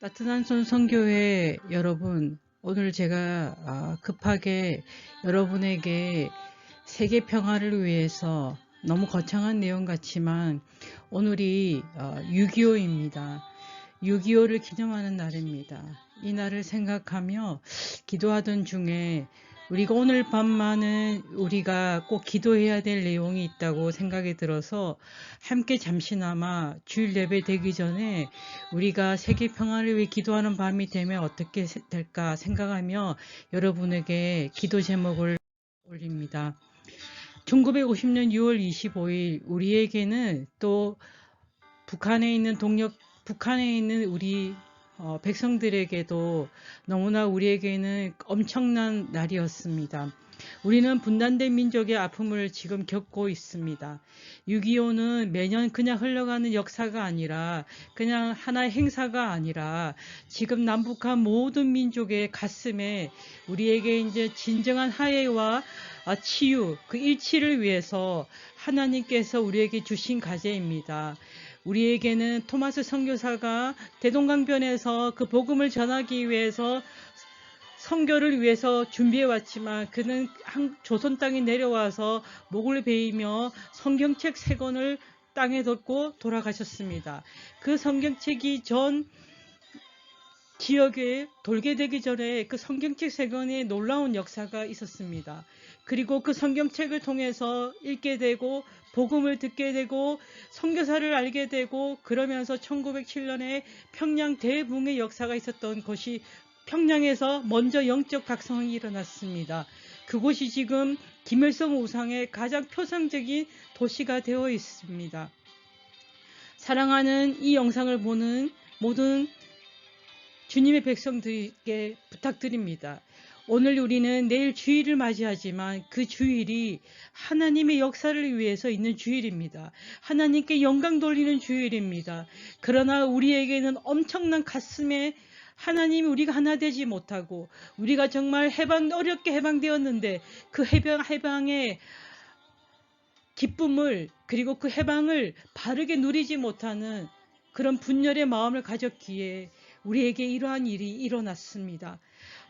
따뜻한 손 선교회 여러분, 오늘 제가 급하게 여러분에게 세계 평화를 위해서 너무 거창한 내용 같지만 오늘이 6.25입니다. 6.25를 기념하는 날입니다. 이 날을 생각하며 기도하던 중에 우리가 오늘 밤만은 우리가 꼭 기도해야 될 내용이 있다고 생각이 들어서 함께 잠시나마 주일 예배 되기 전에 우리가 세계 평화를 위해 기도하는 밤이 되면 어떻게 될까 생각하며 여러분에게 기도 제목을 올립니다. 1950년 6월 25일 우리에게는 또 북한에 있는 우리 백성들에게도 너무나 우리에게는 엄청난 날이었습니다. 우리는 분단된 민족의 아픔을 지금 겪고 있습니다. 6.25는 매년 그냥 흘러가는 역사가 아니라 그냥 하나의 행사가 아니라 지금 남북한 모든 민족의 가슴에 우리에게 이제 진정한 화해와 치유, 그 일치를 위해서 하나님께서 우리에게 주신 과제입니다. 우리에게는 토마스 선교사가 대동강변에서 그 복음을 전하기 위해서 선교를 위해서 준비해 왔지만 그는 조선 땅에 내려와서 목을 베이며 성경책 3권을 땅에 뒀고 돌아가셨습니다. 그 성경책이 전 지역에 돌게 되기 전에 그 성경책 3권의 놀라운 역사가 있었습니다. 그리고 그 성경책을 통해서 읽게 되고 복음을 듣게 되고 선교사를 알게 되고 그러면서 1907년에 평양 대붕의 역사가 있었던 것이 평양에서 먼저 영적 각성이 일어났습니다. 그곳이 지금 김일성 우상의 가장 표상적인 도시가 되어 있습니다. 사랑하는 이 영상을 보는 모든 주님의 백성들에게 부탁드립니다. 오늘 우리는 내일 주일을 맞이하지만 그 주일이 하나님의 역사를 위해서 있는 주일입니다. 하나님께 영광 돌리는 주일입니다. 그러나 우리에게는 엄청난 가슴에 하나님이 우리가 하나 되지 못하고 우리가 정말 어렵게 해방되었는데 그 해방의 기쁨을 그리고 그 해방을 바르게 누리지 못하는 그런 분열의 마음을 가졌기에 우리에게 이러한 일이 일어났습니다.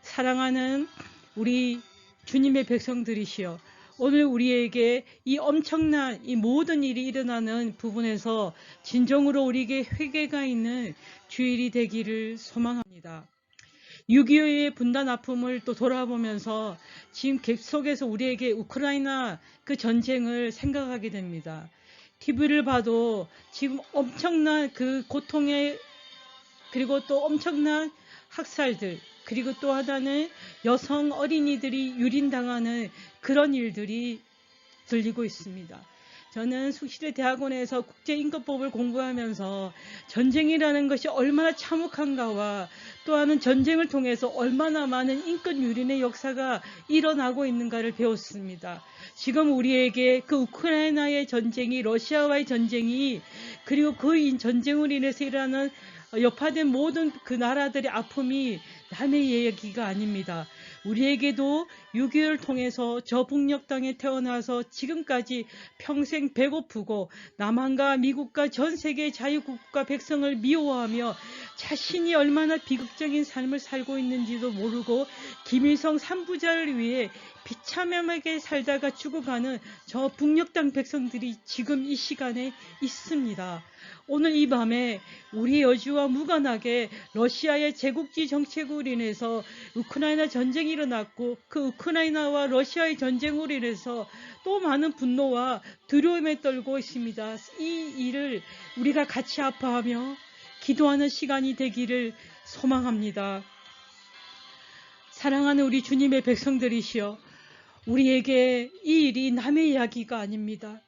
사랑하는 우리 주님의 백성들이시여, 오늘 우리에게 이 엄청난 이 모든 일이 일어나는 부분에서 진정으로 우리에게 회개가 있는 주일이 되기를 소망합니다. 6.25의 분단 아픔을 또 돌아보면서 지금 계속해서 우리에게 우크라이나 그 전쟁을 생각하게 됩니다. TV를 봐도 지금 엄청난 그 고통의 그리고 또 엄청난 학살들 그리고 또 하나는 여성 어린이들이 유린당하는 그런 일들이 들리고 있습니다. 저는 숙시대 대학원에서 국제인권법을 공부하면서 전쟁이라는 것이 얼마나 참혹한가와 또한 전쟁을 통해서 얼마나 많은 인권 유린의 역사가 일어나고 있는가를 배웠습니다. 지금 우리에게 그 우크라이나의 전쟁이 러시아와의 전쟁이 그리고 그 전쟁으로 인해서 일어나는 여파된 모든 그 나라들의 아픔이 남의 얘기가 아닙니다. 우리에게도 6.25를 통해서 저 북녘 땅에 태어나서 지금까지 평생 배고프고 남한과 미국과 전 세계의 자유국가 백성을 미워하며 자신이 얼마나 비극적인 삶을 살고 있는지도 모르고 김일성 3부자를 위해 비참하게 살다가 죽어가는 저 북녘 땅 백성들이 지금 이 시간에 있습니다. 오늘 이 밤에 우리 여주와 무관하게 러시아의 제국지 정책으로 인해서 우크라이나 전쟁이 일어났고 그 우크라이나와 러시아의 전쟁으로 인해서 또 많은 분노와 두려움에 떨고 있습니다. 이 일을 우리가 같이 아파하며 기도하는 시간이 되기를 소망합니다. 사랑하는 우리 주님의 백성들이시여, 우리에게 이 일이 남의 이야기가 아닙니다.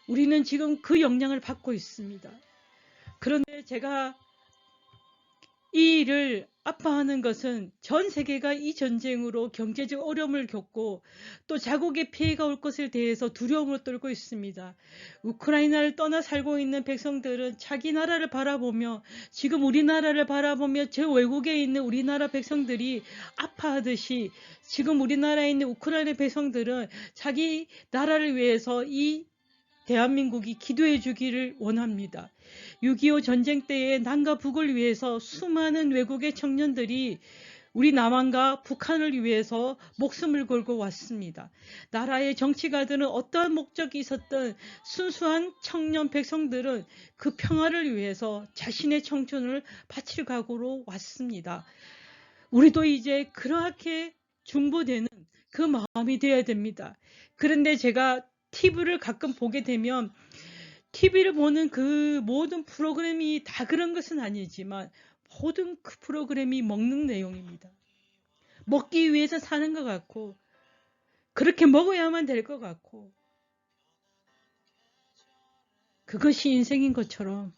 우리는 지금 그 영향을 받고 있습니다. 그런데 제가 이 일을 아파하는 것은 전 세계가 이 전쟁으로 경제적 어려움을 겪고 또 자국의 피해가 올 것에 대해서 두려움을 떨고 있습니다. 우크라이나를 떠나 살고 있는 백성들은 자기 나라를 바라보며 지금 우리나라를 바라보며 저 외국에 있는 우리나라 백성들이 아파하듯이 지금 우리나라에 있는 우크라이나 백성들은 자기 나라를 위해서 이 대한민국이 기도해 주기를 원합니다. 6.25 전쟁 때의 남과 북을 위해서 수많은 외국의 청년들이 우리 남한과 북한을 위해서 목숨을 걸고 왔습니다. 나라의 정치가들은 어떠한 목적이 있었던 순수한 청년 백성들은 그 평화를 위해서 자신의 청춘을 바칠 각오로 왔습니다. 우리도 이제 그렇게 중보되는 그 마음이 되어야 됩니다. 그런데 제가 TV를 가끔 보게 되면 TV를 보는 그 모든 프로그램이 다 그런 것은 아니지만 모든 그 프로그램이 먹는 내용입니다. 먹기 위해서 사는 것 같고 그렇게 먹어야만 될 것 같고 그것이 인생인 것처럼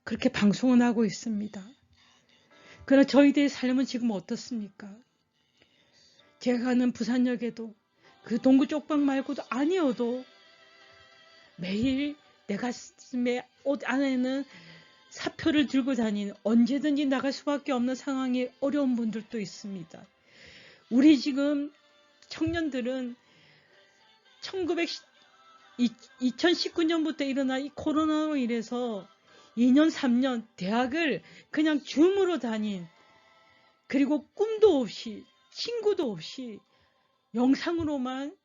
그렇게 방송은 하고 있습니다. 그러나 저희들의 삶은 지금 어떻습니까? 제가 가는 부산역에도 그 동구 쪽방 말고도 아니어도 매일 내 가슴에 옷 안에는 사표를 들고 다니는 언제든지 나갈 수밖에 없는 상황에 어려운 분들도 있습니다. 우리 지금 청년들은 2019년부터 일어난 이 코로나로 인해서 2년 3년 대학을 그냥 줌으로 다닌 그리고 꿈도 없이 친구도 없이 영상으로만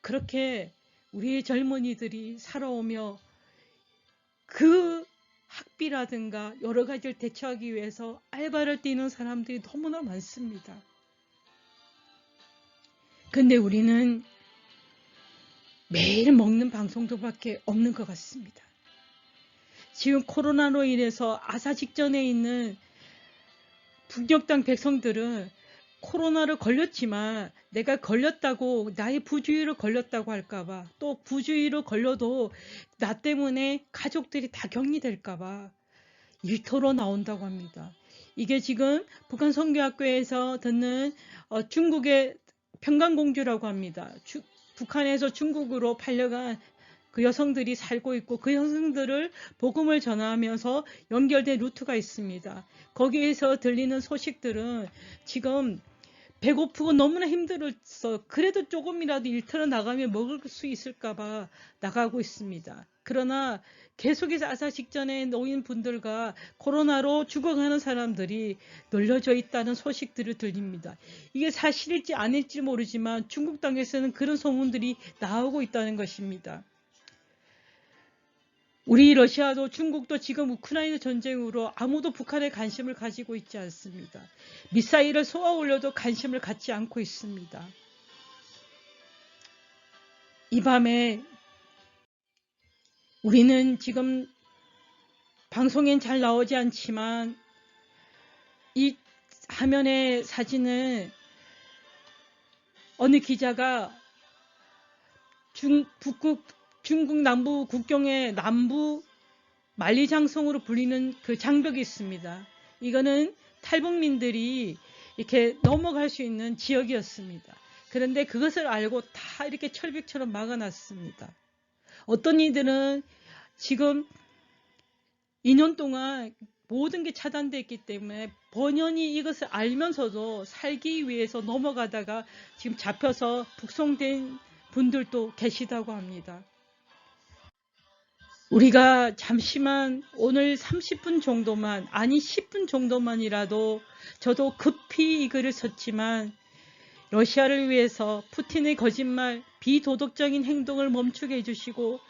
그렇게 우리의 젊은이들이 살아오며 그 학비라든가 여러 가지를 대처하기 위해서 알바를 뛰는 사람들이 너무나 많습니다. 근데 우리는 매일 먹는 방송도밖에 없는 것 같습니다. 지금 코로나로 인해서 아사 직전에 있는 북녘 땅 백성들은 코로나를 걸렸지만 내가 걸렸다고 나의 부주의로 걸렸다고 할까봐 또 부주의로 걸려도 나 때문에 가족들이 다 격리될까봐 일터로 나온다고 합니다. 이게 지금 북한 선교학교에서 듣는 중국의 평강공주라고 합니다. 북한에서 중국으로 팔려간 그 여성들이 살고 있고 그 여성들을 복음을 전하면서 연결된 루트가 있습니다. 거기에서 들리는 소식들은 지금 배고프고 너무나 힘들었어. 그래도 조금이라도 일터로 나가면 먹을 수 있을까봐 나가고 있습니다. 그러나 계속해서 아사 직전에 노인분들과 코로나로 죽어가는 사람들이 널려져 있다는 소식들을 들립니다. 이게 사실일지 아닐지 모르지만 중국 땅에서는 그런 소문들이 나오고 있다는 것입니다. 우리 러시아도 중국도 지금 우크라이나 전쟁으로 아무도 북한에 관심을 가지고 있지 않습니다. 미사일을 쏘아 올려도 관심을 갖지 않고 있습니다. 이 밤에 우리는 지금 방송엔 잘 나오지 않지만 이 화면의 사진은 어느 기자가 중국 남부 국경의 남부 만리장성으로 불리는 그 장벽이 있습니다. 이거는 탈북민들이 이렇게 넘어갈 수 있는 지역이었습니다. 그런데 그것을 알고 다 이렇게 철벽처럼 막아놨습니다. 어떤 이들은 지금 2년 동안 모든 게 차단되어 있기 때문에 번연히 이것을 알면서도 살기 위해서 넘어가다가 지금 잡혀서 북송된 분들도 계시다고 합니다. 우리가 잠시만 오늘 30분 정도만 아니 10분 정도만이라도 저도 급히 이 글을 썼지만 러시아를 위해서 푸틴의 거짓말 비도덕적인 행동을 멈추게 해주시고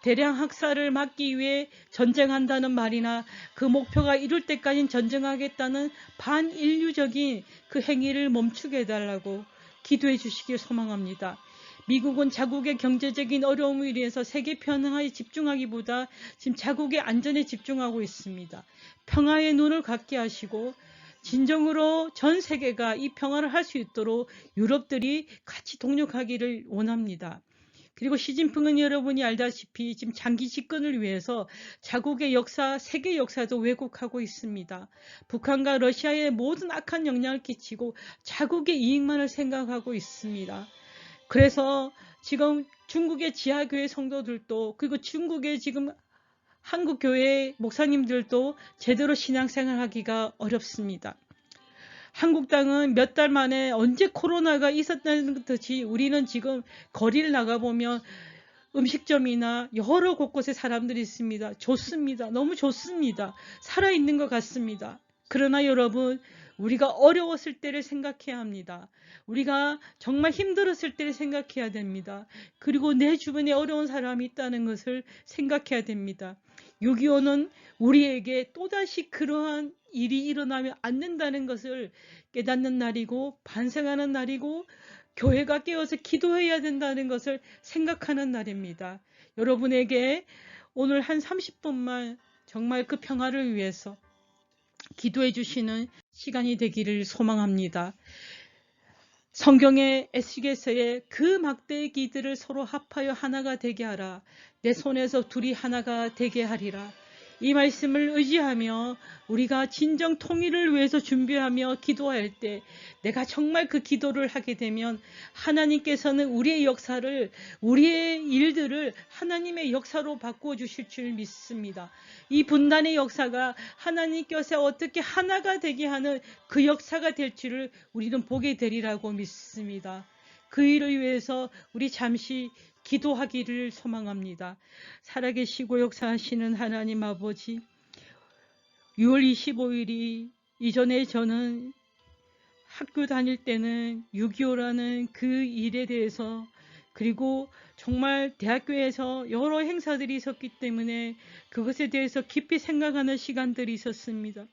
대량 학살을 막기 위해 전쟁한다는 말이나 그 목표가 이룰 때까지 전쟁하겠다는 반인류적인 그 행위를 멈추게 해달라고 기도해 주시길 소망합니다. 미국은 자국의 경제적인 어려움을 위해서 세계 평화에 집중하기보다 지금 자국의 안전에 집중하고 있습니다. 평화의 눈을 갖게 하시고 진정으로 전 세계가 이 평화를 할 수 있도록 유럽들이 같이 동력하기를 원합니다. 그리고 시진핑은 여러분이 알다시피 지금 장기 집권을 위해서 자국의 역사, 세계 역사도 왜곡하고 있습니다. 북한과 러시아에 모든 악한 영향을 끼치고 자국의 이익만을 생각하고 있습니다. 그래서 지금 중국의 지하교회 성도들도 그리고 중국의 지금 한국교회 목사님들도 제대로 신앙생활 하기가 어렵습니다. 한국 땅은 몇 달 만에 언제 코로나가 있었다는 듯이 우리는 지금 거리를 나가보면 음식점이나 여러 곳곳에 사람들이 있습니다. 좋습니다. 너무 좋습니다. 살아있는 것 같습니다. 그러나 여러분, 우리가 어려웠을 때를 생각해야 합니다. 우리가 정말 힘들었을 때를 생각해야 됩니다. 그리고 내 주변에 어려운 사람이 있다는 것을 생각해야 됩니다. 6.25는 우리에게 또다시 그러한 일이 일어나면 안 된다는 것을 깨닫는 날이고, 반성하는 날이고, 교회가 깨어서 기도해야 된다는 것을 생각하는 날입니다. 여러분에게 오늘 한 30분만 정말 그 평화를 위해서 기도해 주시는 시간이 되기를 소망합니다. 성경의 에스겔서의 그 막대의 기들을 서로 합하여 하나가 되게 하라. 내 손에서 둘이 하나가 되게 하리라. 이 말씀을 의지하며 우리가 진정 통일을 위해서 준비하며 기도할 때 내가 정말 그 기도를 하게 되면 하나님께서는 우리의 역사를, 우리의 일들을 하나님의 역사로 바꾸어 주실 줄 믿습니다. 이 분단의 역사가 하나님께서 어떻게 하나가 되게 하는 그 역사가 될 줄을 우리는 보게 되리라고 믿습니다. 그 일을 위해서 우리 잠시 기도하기를 소망합니다. 살아계시고 역사하시는 하나님 아버지, 6월 25일이 이전에 저는 학교 다닐 때는 6.25라는 그 일에 대해서, 그리고 정말 대학교에서 여러 행사들이 있었기 때문에 그것에 대해서 깊이 생각하는 시간들이 있었습니다.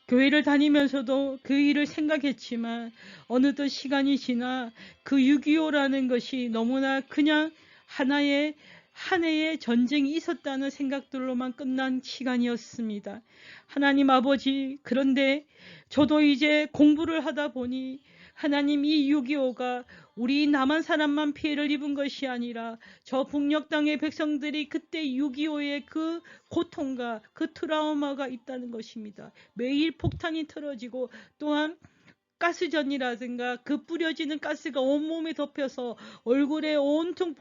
교회를 다니면서도 그 일을 생각했지만 어느덧 시간이 지나 그 6.25라는 것이 너무나 그냥 한 해의 전쟁이 있었다는 생각들로만 끝난 시간이었습니다. 하나님 아버지, 그런데 저도 이제 공부를 하다 보니 하나님, 이 6.25가 우리 남한 사람만 피해를 입은 것이 아니라 저 북녘 땅의 백성들이 그때 6.25의 그 고통과 그 트라우마가 있다는 것입니다. 매일 폭탄이 터져지고 또한 가스전이라든가 그 뿌려지는 가스가 온몸에 덮여서 얼굴에 온통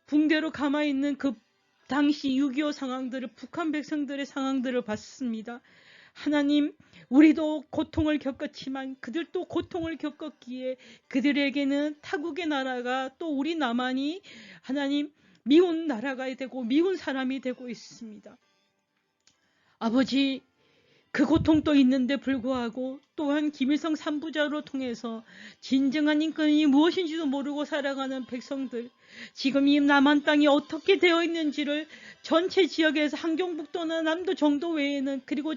붕대로 감아있는 그 당시 6.25 상황들을, 북한 백성들의 상황들을 봤습니다. 하나님, 우리도 고통을 겪었지만 그들도 고통을 겪었기에 그들에게는 타국의 나라가 또 우리 남한이 하나님 미운 나라가 되고 미운 사람이 되고 있습니다. 아버지, 그 고통도 있는데 불구하고 또한 김일성 3부자로 통해서 진정한 인권이 무엇인지도 모르고 살아가는 백성들, 지금 이 남한 땅이 어떻게 되어 있는지를 전체 지역에서 함경북도나 남도 정도 외에는, 그리고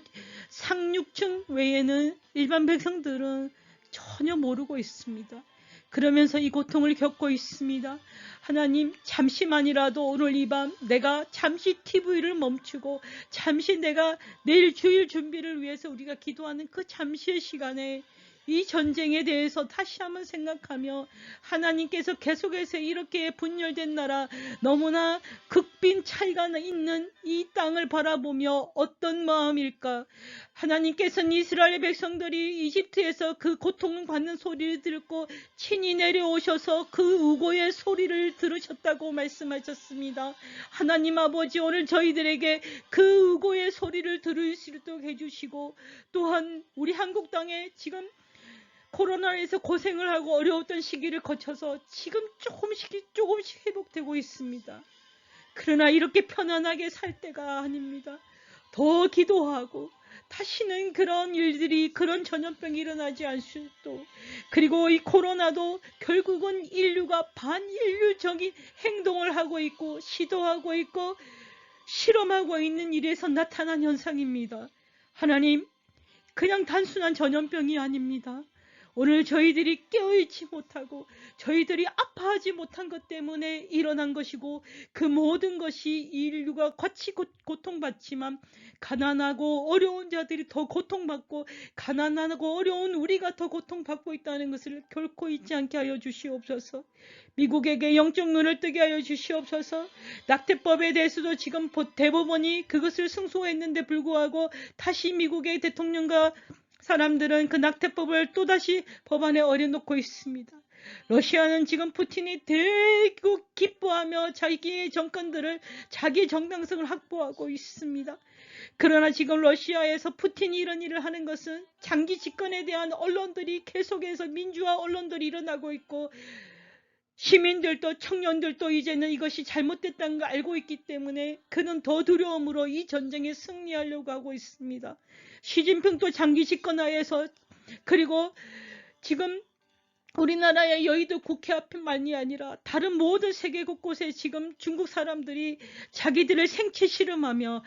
상륙층 외에는 일반 백성들은 전혀 모르고 있습니다. 그러면서 이 고통을 겪고 있습니다. 하나님, 잠시만이라도 오늘 이 밤 내가 잠시 TV를 멈추고 잠시 내가 내일 주일 준비를 위해서 우리가 기도하는 그 잠시의 시간에 이 전쟁에 대해서 다시 한번 생각하며 하나님께서 계속해서 이렇게 분열된 나라, 너무나 극빈 차이가 있는 이 땅을 바라보며 어떤 마음일까? 하나님께서는 이스라엘 백성들이 이집트에서 그 고통을 받는 소리를 듣고 친히 내려오셔서 그 우고의 소리를 들으셨다고 말씀하셨습니다. 하나님 아버지, 오늘 저희들에게 그 우고의 소리를 들을 수 있도록 해주시고, 또한 우리 한국 땅에 지금 코로나에서 고생을 하고 어려웠던 시기를 거쳐서 지금 조금씩 회복되고 있습니다. 그러나 이렇게 편안하게 살 때가 아닙니다. 더 기도하고 다시는 그런 일들이, 그런 전염병이 일어나지 않을 수 있도록, 그리고 이 코로나도 결국은 인류가 반인류적인 행동을 하고 있고 시도하고 있고 실험하고 있는 일에서 나타난 현상입니다. 하나님, 그냥 단순한 전염병이 아닙니다. 오늘 저희들이 깨어있지 못하고 저희들이 아파하지 못한 것 때문에 일어난 것이고, 그 모든 것이 인류가 같이 고통받지만 가난하고 어려운 자들이 더 고통받고 가난하고 어려운 우리가 더 고통받고 있다는 것을 결코 잊지 않게 하여 주시옵소서. 미국에게 영적 눈을 뜨게 하여 주시옵소서. 낙태법에 대해서도 지금 대법원이 그것을 승소했는데 불구하고 다시 미국의 대통령과 사람들은 그 낙태법을 또다시 법안에 어려놓고 있습니다. 러시아는 지금 푸틴이 대고 기뻐하며 자기의 정권들을, 자기의 정당성을 확보하고 있습니다. 그러나 지금 러시아에서 푸틴이 이런 일을 하는 것은 장기 집권에 대한 언론들이 계속해서 민주화 언론들이 일어나고 있고 시민들도 청년들도 이제는 이것이 잘못됐다는 걸 알고 있기 때문에 그는 더 두려움으로 이 전쟁에 승리하려고 하고 있습니다. 시진핑도 장기 집권하에서 그리고 지금 우리나라의 여의도 국회 앞뿐만이 아니라 다른 모든 세계 곳곳에 지금 중국 사람들이 자기들을 생체 실험하며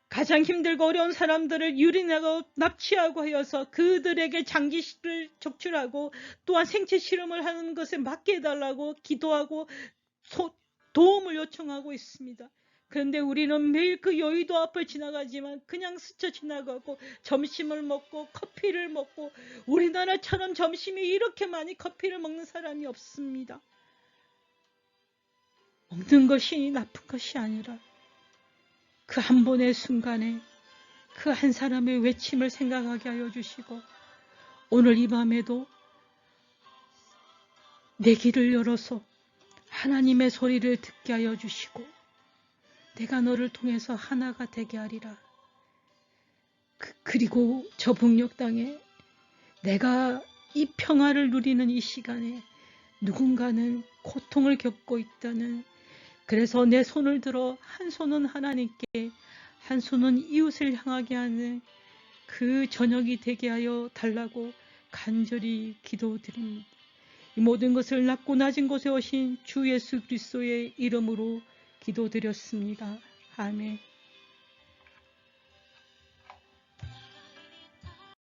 가장 힘들고 어려운 사람들을 유린하고 납치하고 하여서 그들에게 장기를 적출하고 또한 생체 실험을 하는 것에 막게 해달라고 기도하고 도움을 요청하고 있습니다. 그런데 우리는 매일 그 여의도 앞을 지나가지만 그냥 스쳐 지나가고 점심을 먹고 커피를 먹고 우리나라처럼 점심에 이렇게 많이 커피를 먹는 사람이 없습니다. 먹는 것이 나쁜 것이 아니라 그 한 번의 순간에 그 한 사람의 외침을 생각하게 하여 주시고 오늘 이 밤에도 내 귀를 열어서 하나님의 소리를 듣게 하여 주시고 내가 너를 통해서 하나가 되게 하리라. 그리고 저 북녘 땅에 내가 이 평화를 누리는 이 시간에 누군가는 고통을 겪고 있다는, 그래서 내 손을 들어 한 손은 하나님께 한 손은 이웃을 향하게 하는 그 저녁이 되게 하여 달라고 간절히 기도드립니다. 이 모든 것을 낮고 낮은 곳에 오신 주 예수 그리스도의 이름으로 기도드렸습니다. 아멘.